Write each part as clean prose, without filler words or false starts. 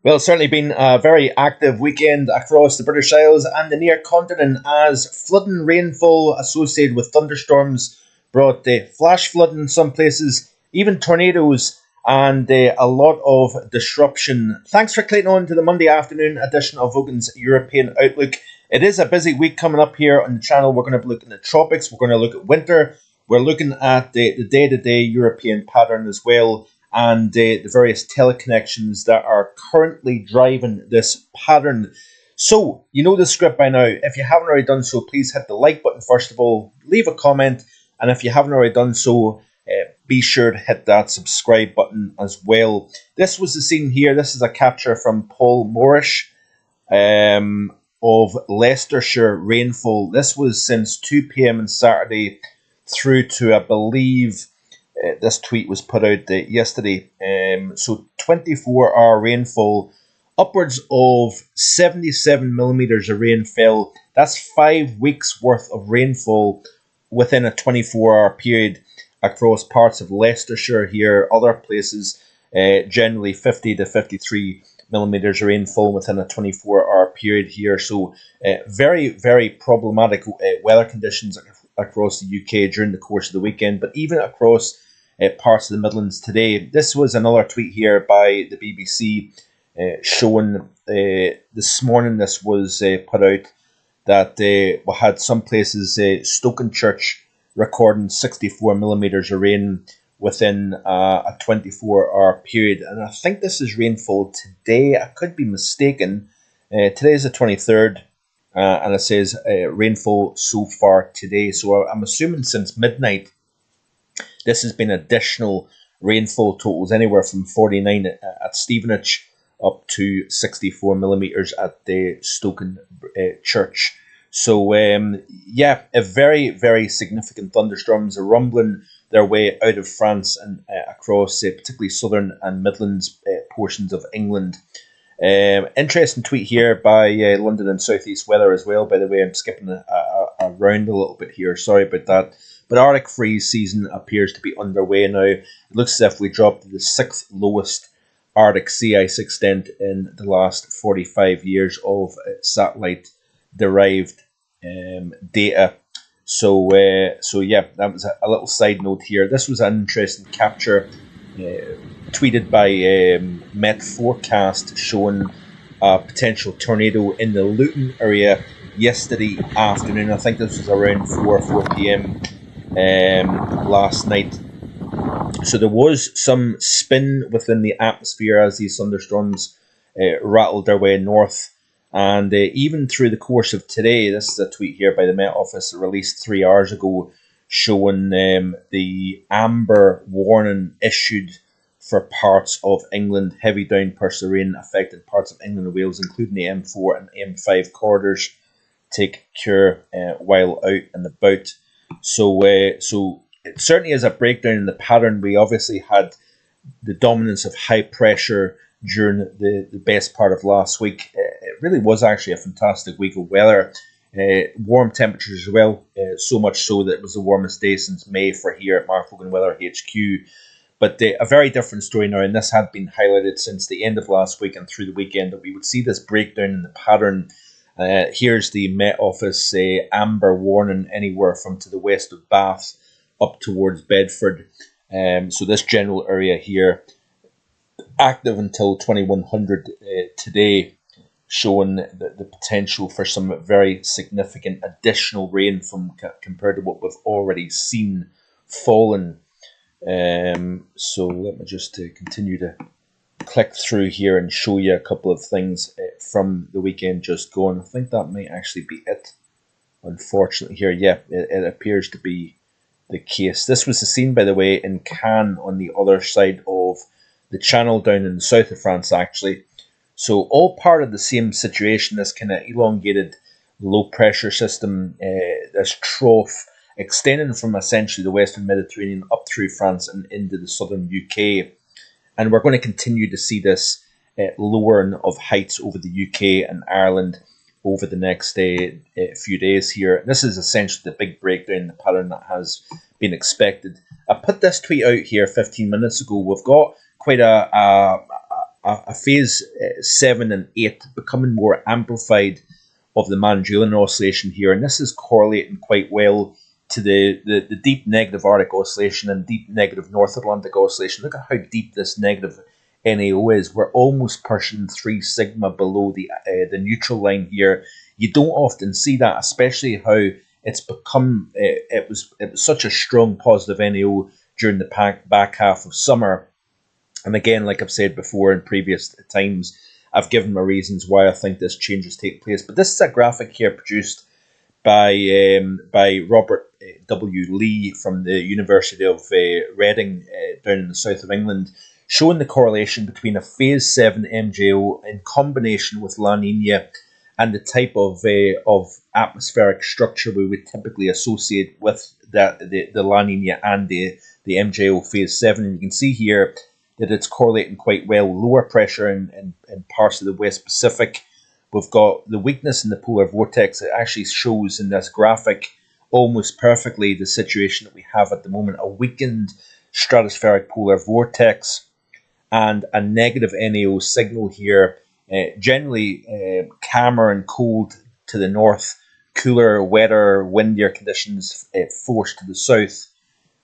Well, it's certainly been a very active weekend across the British Isles and the near continent as flooding rainfall associated with thunderstorms brought flash flooding in some places, even tornadoes, and a lot of disruption. Thanks for clicking on to the Monday afternoon edition of Vogan's European Outlook. It is a busy week coming up here on the channel. We're going to be looking at the tropics, we're going to look at winter, we're looking at the day-to-day European pattern as well, and the various teleconnections that are currently driving this pattern. So, you know the script by now. If you haven't already done so, please hit the like button first of all, leave a comment, and if you haven't already done so, be sure to hit that subscribe button as well. This was the scene here. This is a capture from Paul Moorish of Leicestershire rainfall. This was since 2 p.m. on Saturday through to, I believe, this tweet was put out yesterday. So 24-hour rainfall, upwards of 77 millimetres of rain fell. That's 5 weeks worth of rainfall within a 24-hour period across parts of Leicestershire here. Other places, generally 50 to 53 millimetres of rainfall within a 24-hour period here. So very, very problematic weather conditions across the UK during the course of the weekend, but even across parts of the Midlands today. This was another tweet here by the BBC showing this morning. This was put out that we had some places, Stokenchurch recording 64 millimetres of rain within a 24-hour period, and I think this is rainfall today. I could be mistaken. Today is the 23rd, and it says rainfall so far today. So I'm assuming since midnight, this has been additional rainfall totals, anywhere from 49 at Stevenage up to 64 millimetres at the Stokenchurch. So, yeah, a very, very significant thunderstorms are rumbling their way out of France and across particularly southern and Midlands portions of England. Interesting tweet here by London and South East Weather as well. By the way, I'm skipping around a little bit here. Sorry about that. But Arctic freeze season appears to be underway now. It looks as if we dropped to the 6th lowest Arctic sea ice extent in the last 45 years of satellite-derived data. So yeah, that was a little side note here. This was an interesting capture tweeted by Met Forecast showing a potential tornado in the Luton area yesterday afternoon. I think this was around 4 p.m. Last night. So there was some spin within the atmosphere as these thunderstorms rattled their way north. And even through the course of today, this is a tweet here by the Met Office released 3 hours ago showing the amber warning issued for parts of England. Heavy downbursts of rain affected parts of England and Wales, including the M4 and M5 corridors. Take care while out and about. So it certainly is a breakdown in the pattern. We obviously had the dominance of high pressure during the best part of last week. It really was actually a fantastic week of weather. Warm temperatures as well, so much so that it was the warmest day since May for here at Mark Vogan Weather HQ. But a very different story now, and this had been highlighted since the end of last week and through the weekend, that we would see this breakdown in the pattern. Here's the Met Office amber warning anywhere from to the west of Bath up towards Bedford. So this general area here, active until 2100 today, showing the potential for some very significant additional rain compared to what we've already seen falling. So let me just continue to click through here and show you a couple of things from the weekend just gone. I think that might actually be it. Unfortunately here, yeah, it appears to be the case. This was the scene, by the way, in Cannes on the other side of the channel down in the south of France, actually. So all part of the same situation, this kind of elongated low pressure system, this trough extending from essentially the western Mediterranean up through France and into the southern UK. And we're going to continue to see this lowering of heights over the UK and Ireland over the next few days here. This is essentially the big breakdown in the pattern that has been expected. I put this tweet out here 15 minutes ago. We've got quite a a phase 7 and 8 becoming more amplified of the Mann-Julian oscillation here, and this is correlating quite well to the deep negative Arctic oscillation and deep negative North Atlantic oscillation. Look at how deep this negative NAO is. We're almost pushing 3 sigma below the neutral line here. You don't often see that, especially how it's become. It was such a strong positive NAO during the back half of summer. And again, like I've said before in previous times, I've given my reasons why I think this change is taking place. But this is a graphic here produced by Robert W. Lee from the University of Reading down in the south of England, showing the correlation between a phase 7 MJO in combination with La Nina and the type of atmospheric structure we would typically associate with the La Nina and the MJO phase 7. And you can see here that it's correlating quite well. Lower pressure in parts of the West Pacific. We've got the weakness in the polar vortex. It actually shows in this graphic almost perfectly the situation that we have at the moment. A weakened stratospheric polar vortex and a negative NAO signal here. Generally calmer and cold to the north, cooler, wetter, windier conditions forced to the south.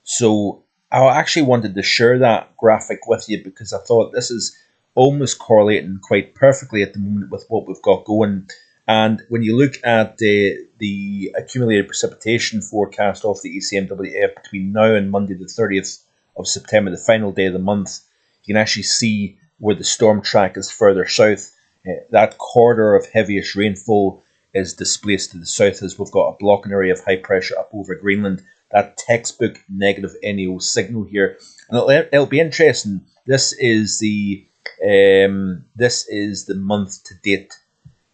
So I actually wanted to share that graphic with you because I thought this is almost correlating quite perfectly at the moment with what we've got going. And when you look at the accumulated precipitation forecast of the ECMWF between now and Monday the 30th of September, the final day of the month, you can actually see where the storm track is further south. That corridor of heaviest rainfall is displaced to the south as we've got a blocking area of high pressure up over Greenland. That textbook negative NAO signal here. And it'll be interesting. This is the month to date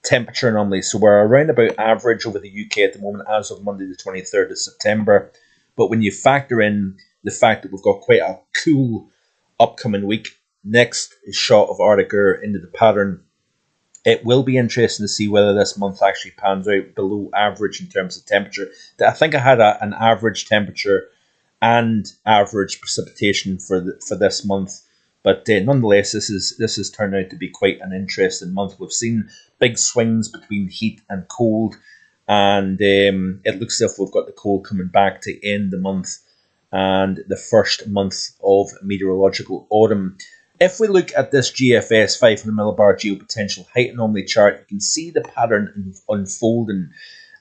temperature anomaly. So we're around about average over the UK at the moment as of Monday the 23rd of September. But when you factor in the fact that we've got quite a cool upcoming week, next shot of Arctic air into the pattern, it will be interesting to see whether this month actually pans out below average in terms of temperature. I think I had an average temperature and average precipitation for this month. But nonetheless, this has turned out to be quite an interesting month. We've seen big swings between heat and cold, and it looks as if we've got the cold coming back to end the month and the first month of meteorological autumn. If we look at this GFS 500 millibar geopotential height anomaly chart, you can see the pattern unfolding,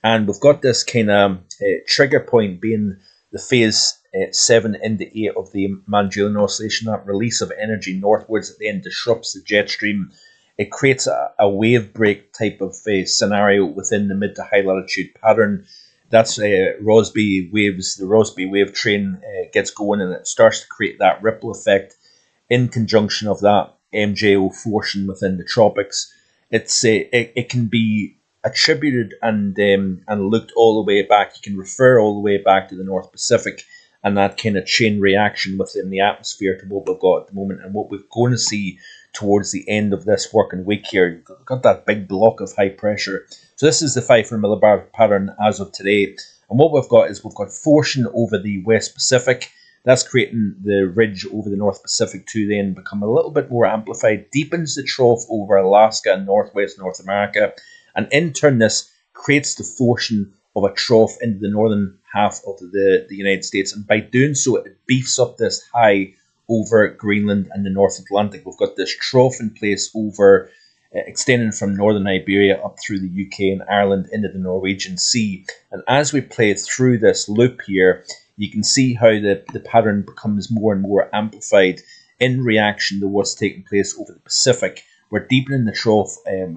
and we've got this kind of trigger point being the phase 7 into 8 of the Mann-Julian oscillation. That release of energy northwards at the end disrupts the jet stream. It creates a wave break type of scenario within the mid to high latitude pattern. That's Rossby waves. The Rossby wave train gets going, and it starts to create that ripple effect in conjunction of that MJO forcing within the tropics. It can be attributed and looked all the way back. You can refer all the way back to the North Pacific and that kind of chain reaction within the atmosphere to what we've got at the moment and what we're going to see towards the end of this working week here. You've got that big block of high pressure. So this is the 500 millibar pattern as of today. And what we've got is we've got forcing over the West Pacific. That's creating the ridge over the North Pacific to then become a little bit more amplified, deepens the trough over Alaska and Northwest North America. And in turn, this creates the forcing of a trough into the northern half of the United States. And by doing so, it beefs up this high over Greenland and the North Atlantic. We've got this trough in place over extending from northern Iberia up through the UK and Ireland into the Norwegian Sea. And as we play through this loop here, you can see how the pattern becomes more and more amplified in reaction to what's taking place over the Pacific. We're deepening the trough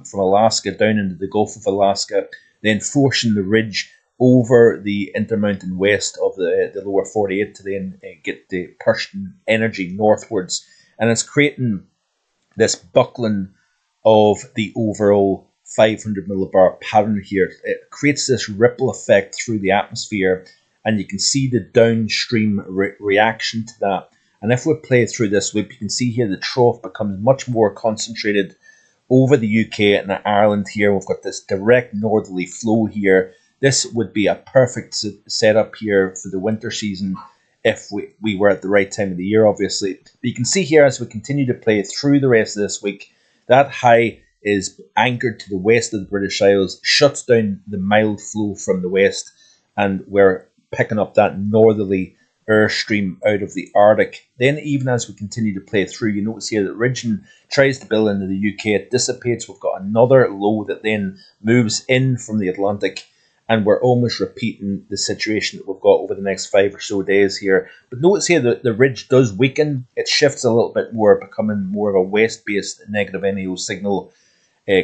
from Alaska down into the Gulf of Alaska, then forcing the ridge over the intermountain west of the lower 48 to then get the Persian energy northwards. And it's creating this buckling of the overall 500 millibar pattern here. It creates this ripple effect through the atmosphere, and you can see the downstream reaction to that. And if we play through this loop, you can see here the trough becomes much more concentrated over the UK and Ireland here. We've got this direct northerly flow here. This would be a perfect setup here for the winter season if we were at the right time of the year, obviously. But you can see here as we continue to play through the rest of this week, that high is anchored to the west of the British Isles, shuts down the mild flow from the west, and we're picking up that northerly airstream out of the Arctic. Then even as we continue to play through, you notice here that region tries to build into the UK, it dissipates, we've got another low that then moves in from the Atlantic, and we're almost repeating the situation that we've got over the next 5 or so days here. But notice here that the ridge does weaken, it shifts a little bit more, becoming more of a west-based negative NAO signal,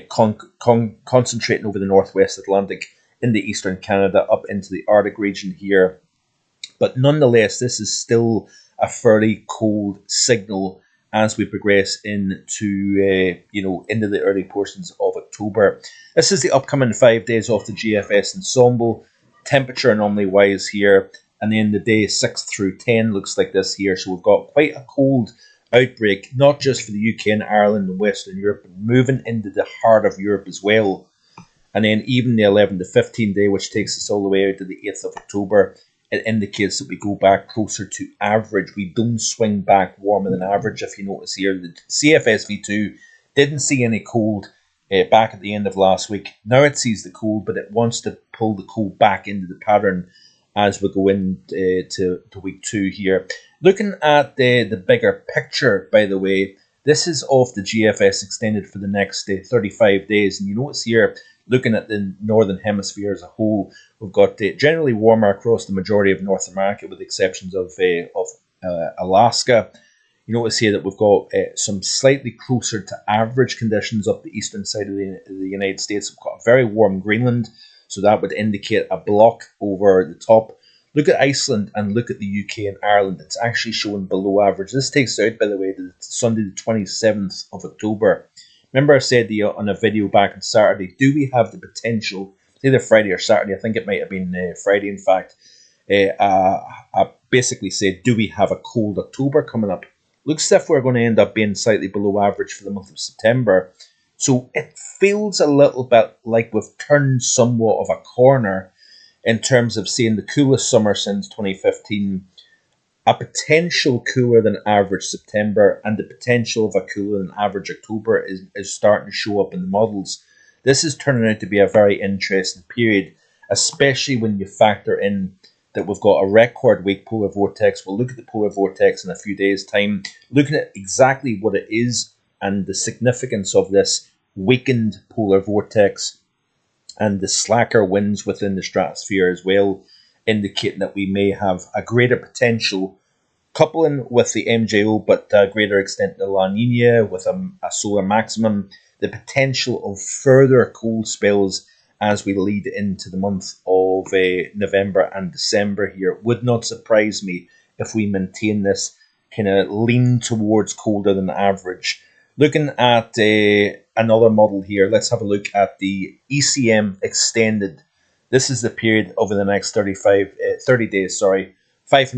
concentrating over the northwest Atlantic into eastern Canada up into the Arctic region here. But nonetheless, this is still a fairly cold signal as we progress into into the early portions of October. This is the upcoming 5 days off the GFS ensemble. Temperature anomaly wise here, and then the day 6 through 10 looks like this here. So we've got quite a cold outbreak, not just for the UK and Ireland and Western Europe, but moving into the heart of Europe as well. And then even the 11 to 15 day, which takes us all the way out to the 8th of October, it indicates that we go back closer to average. We don't swing back warmer than average. If you notice here, the CFSV2 didn't see any cold back at the end of last week. Now it sees the cold, but it wants to pull the cold back into the pattern as we go into to week 2 here. Looking at the bigger picture, by the way, this is off the GFS extended for the next 35 days. And you notice here, looking at the northern hemisphere as a whole, we've got generally warmer across the majority of North America, with the exceptions of Alaska. You notice here that we've got some slightly closer to average conditions up the eastern side of the United States. We've got a very warm Greenland, so that would indicate a block over the top. Look at Iceland and look at the UK and Ireland. It's actually showing below average. This takes us out, by the way, to Sunday the 27th of October. Remember I said to you on a video back on Saturday, do we have the potential, either Friday or Saturday, I think it might have been Friday in fact, I basically said, do we have a cold October coming up? Looks as if we're going to end up being slightly below average for the month of September. So it feels a little bit like we've turned somewhat of a corner in terms of seeing the coolest summer since 2015, a potential cooler than average September, and the potential of a cooler than average October is starting to show up in the models. This is turning out to be a very interesting period, especially when you factor in that we've got a record weak polar vortex. We'll look at the polar vortex in a few days' time, looking at exactly what it is and the significance of this weakened polar vortex and the slacker winds within the stratosphere as well, indicating that we may have a greater potential, coupling with the MJO, but to a greater extent the La Nina with a solar maximum, the potential of further cold spells as we lead into the month of November and December here. It would not surprise me if we maintain this kind of lean towards colder than average. Looking at another model here, let's have a look at the ECM extended. This is the period over the next 30 days, 500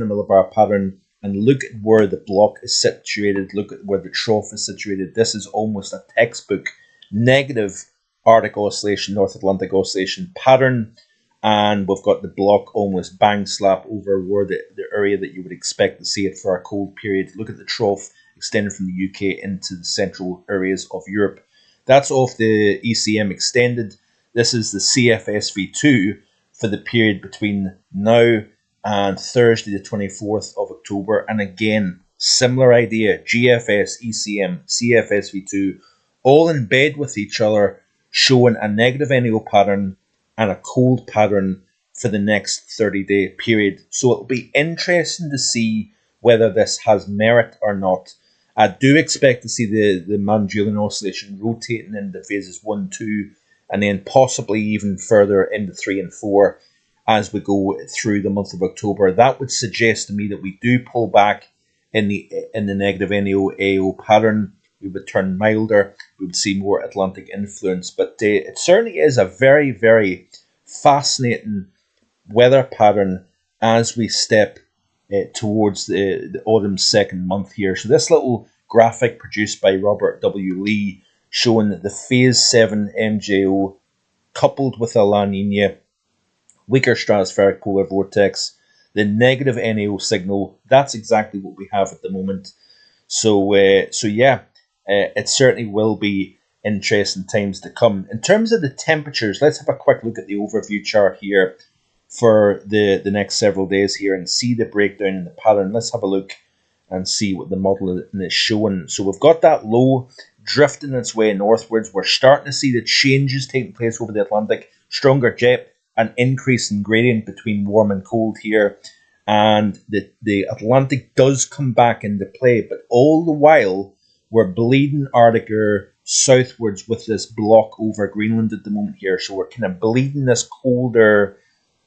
millibar pattern, and look at where the block is situated, look at where the trough is situated. This is almost a textbook negative Arctic oscillation, North Atlantic oscillation pattern, and we've got the block almost bang slap over where the area that you would expect to see it for a cold period. Look at the trough extended from the UK into the central areas of Europe. That's off the ECM extended. This is the CFSV2 for the period between now and Thursday the 24th of October. And again, similar idea, GFS, ECM, CFSV2, all in bed with each other, showing a negative NAO pattern and a cold pattern for the next 30-day period. So it'll be interesting to see whether this has merit or not. I do expect to see the Mann-Julian oscillation rotating into phases 1, 2, and then possibly even further into 3 and 4 as we go through the month of October. That would suggest to me that we do pull back in the negative NAO-AO pattern. We would turn milder. We would see more Atlantic influence. But it certainly is a very, very fascinating weather pattern as we step towards the autumn's second month here. So this little graphic produced by Robert W. Lee showing that the phase 7 MJO coupled with a La Nina, weaker stratospheric polar vortex, the negative NAO signal. That's exactly what we have at the moment. So yeah, it certainly will be interesting times to come. In terms of the temperatures, let's have a quick look at the overview chart here for the next several days here and see the breakdown in the pattern. Let's have a look and see what the model is showing. So we've got that low drifting its way northwards. We're starting to see the changes taking place over the Atlantic. Stronger jet, an increase in gradient between warm and cold here. And the Atlantic does come back into play. But all the while, we're bleeding Arctic air southwards with this block over Greenland at the moment here. So we're kind of bleeding this colder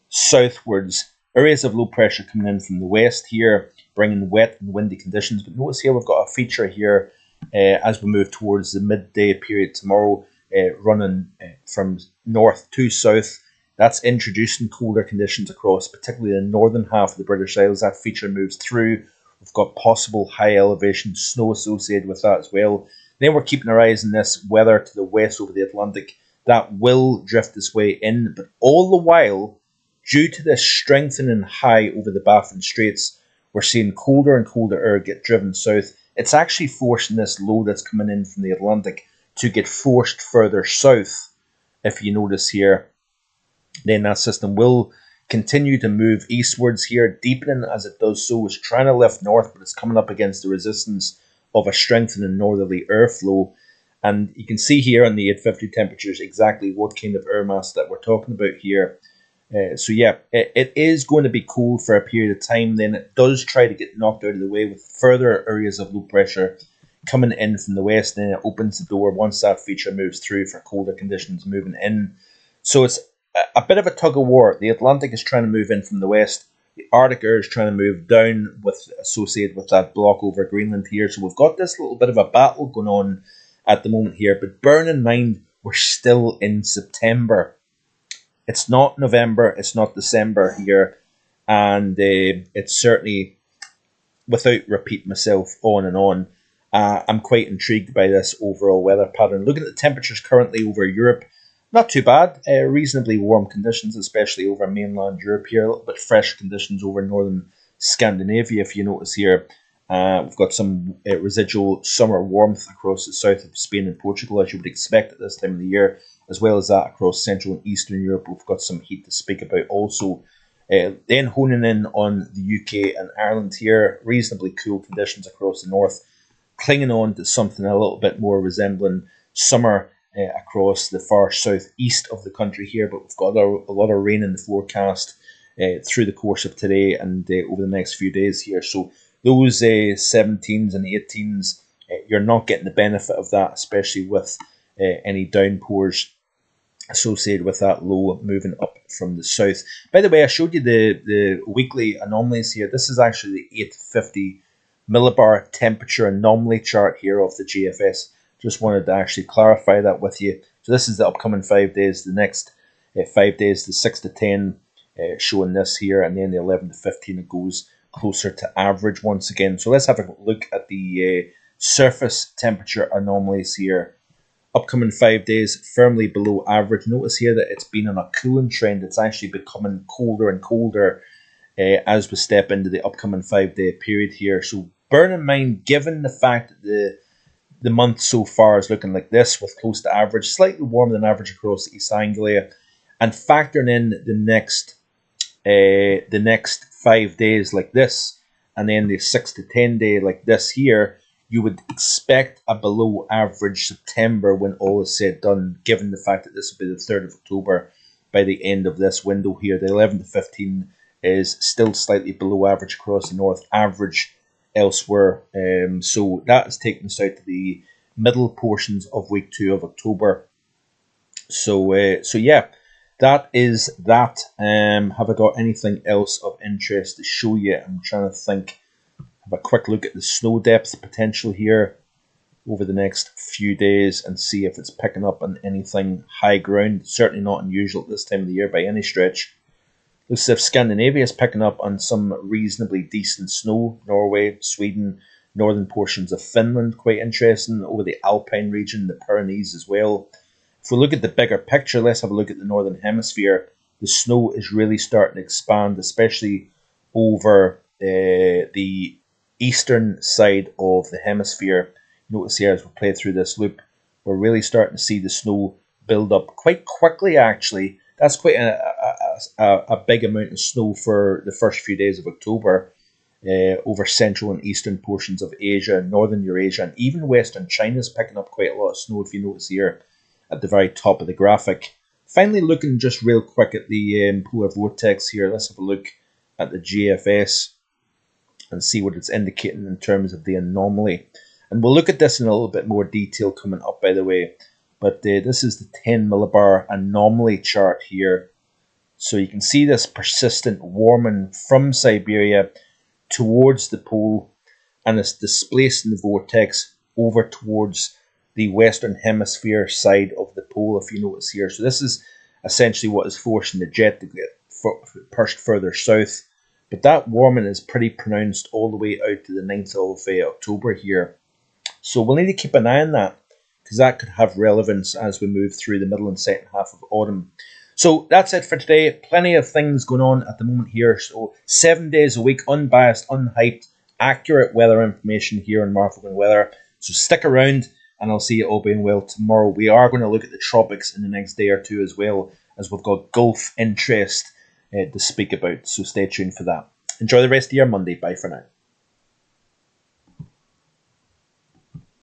southwards. Areas of low pressure coming in from the west here, bringing wet and windy conditions. But notice here we've got a feature here as we move towards the midday period tomorrow, running from north to south. That's introducing colder conditions across, particularly the northern half of the British Isles. That feature moves through. We've got possible high elevation snow associated with that as well. Then we're keeping our eyes on this weather to the west over the Atlantic. That will drift its way in, but all the while, due to this strengthening high over the Baffin Straits, we're seeing colder and colder air get driven south. It's actually forcing this low that's coming in from the Atlantic to get forced further south. If you notice here, then that system will continue to move eastwards here, deepening as it does so. It's trying to lift north, but it's coming up against the resistance of a strengthening northerly airflow. And you can see here on the 850 temperatures exactly what kind of air mass that we're talking about here. So yeah, it is going to be cold for a period of time. Then it does try to get knocked out of the way with further areas of low pressure coming in from the west. Then it opens the door once that feature moves through for colder conditions moving in. So it's a bit of a tug of war. The Atlantic is trying to move in from the west. The Arctic air is trying to move down with associated with that block over Greenland here. So we've got this little bit of a battle going on at the moment here. But bear in mind, we're still in September. It's not November, it's not December here, and it's certainly, without repeating myself on and on, I'm quite intrigued by this overall weather pattern. Looking at the temperatures currently over Europe, not too bad, reasonably warm conditions, especially over mainland Europe here, a little bit fresh conditions over northern Scandinavia, if you notice here. We've got some residual summer warmth across the south of Spain and Portugal, as you would expect at this time of the year, as well as that across Central and Eastern Europe. We've got some heat to speak about also. Then honing in on the UK and Ireland here, reasonably cool conditions across the north, clinging on to something a little bit more resembling summer across the far southeast of the country here, but we've got a lot of rain in the forecast through the course of today and over the next few days here. So those 17s and 18s, you're not getting the benefit of that, especially with any downpours associated with that low moving up from the south. By the way, I showed you the weekly anomalies here. This is actually the 850 millibar temperature anomaly chart here of the GFS. Just wanted to actually clarify that with you. So this is the upcoming 5 days. The next 5 days, the 6 to 10, showing this here, and then the 11 to 15, it goes closer to average once again. So let's have a look at the surface temperature anomalies here. Upcoming 5 days, firmly below average. Notice here that it's been on a cooling trend. It's actually becoming colder and colder as we step into the upcoming 5 day period here. So bear in mind, given the fact that the month so far is looking like this, with close to average, slightly warmer than average across East Anglia, and factoring in the next 5 days like this, and then the 6 to 10 day like this here, you would expect a below average September when all is said done, given the fact that this will be the 3rd of October by the end of this window here. The 11 to 15 is still slightly below average across the north, average elsewhere. So that is taking us out to the middle portions of week 2 of October. So yeah, that is that. Have I got anything else of interest to show you? I'm trying to think. Have a quick look at the snow depth potential here over the next few days and see if it's picking up on anything high ground. Certainly not unusual at this time of the year by any stretch. Looks as if Scandinavia is picking up on some reasonably decent snow. Norway, Sweden, northern portions of Finland, quite interesting. Over the Alpine region, the Pyrenees as well. If we look at the bigger picture, let's have a look at the northern hemisphere. The snow is really starting to expand, especially over the eastern side of the hemisphere. Notice here as we play through this loop, we're really starting to see the snow build up quite quickly, actually. That's quite a big amount of snow for the first few days of October over central and eastern portions of Asia, northern Eurasia, and even western China is picking up quite a lot of snow, if you notice here at the very top of the graphic. Finally, looking just real quick at the polar vortex here, let's have a look at the GFS and see what it's indicating in terms of the anomaly. And we'll look at this in a little bit more detail coming up, by the way. But this is the 10 millibar anomaly chart here. So you can see this persistent warming from Siberia towards the pole, and it's displacing the vortex over towards the western hemisphere side of the pole, if you notice here. So this is essentially what is forcing the jet to get pushed further south. But that warming is pretty pronounced all the way out to the 9th of October here. So we'll need to keep an eye on that, because that could have relevance as we move through the middle and second half of autumn. So that's it for today. Plenty of things going on at the moment here. So 7 days a week, unbiased, unhyped, accurate weather information here on Marflin Weather. So stick around, and I'll see you all being well tomorrow. We are going to look at the tropics in the next day or two as well, as we've got Gulf interest to speak about. So stay tuned for that. Enjoy the rest of your Monday. Bye for now.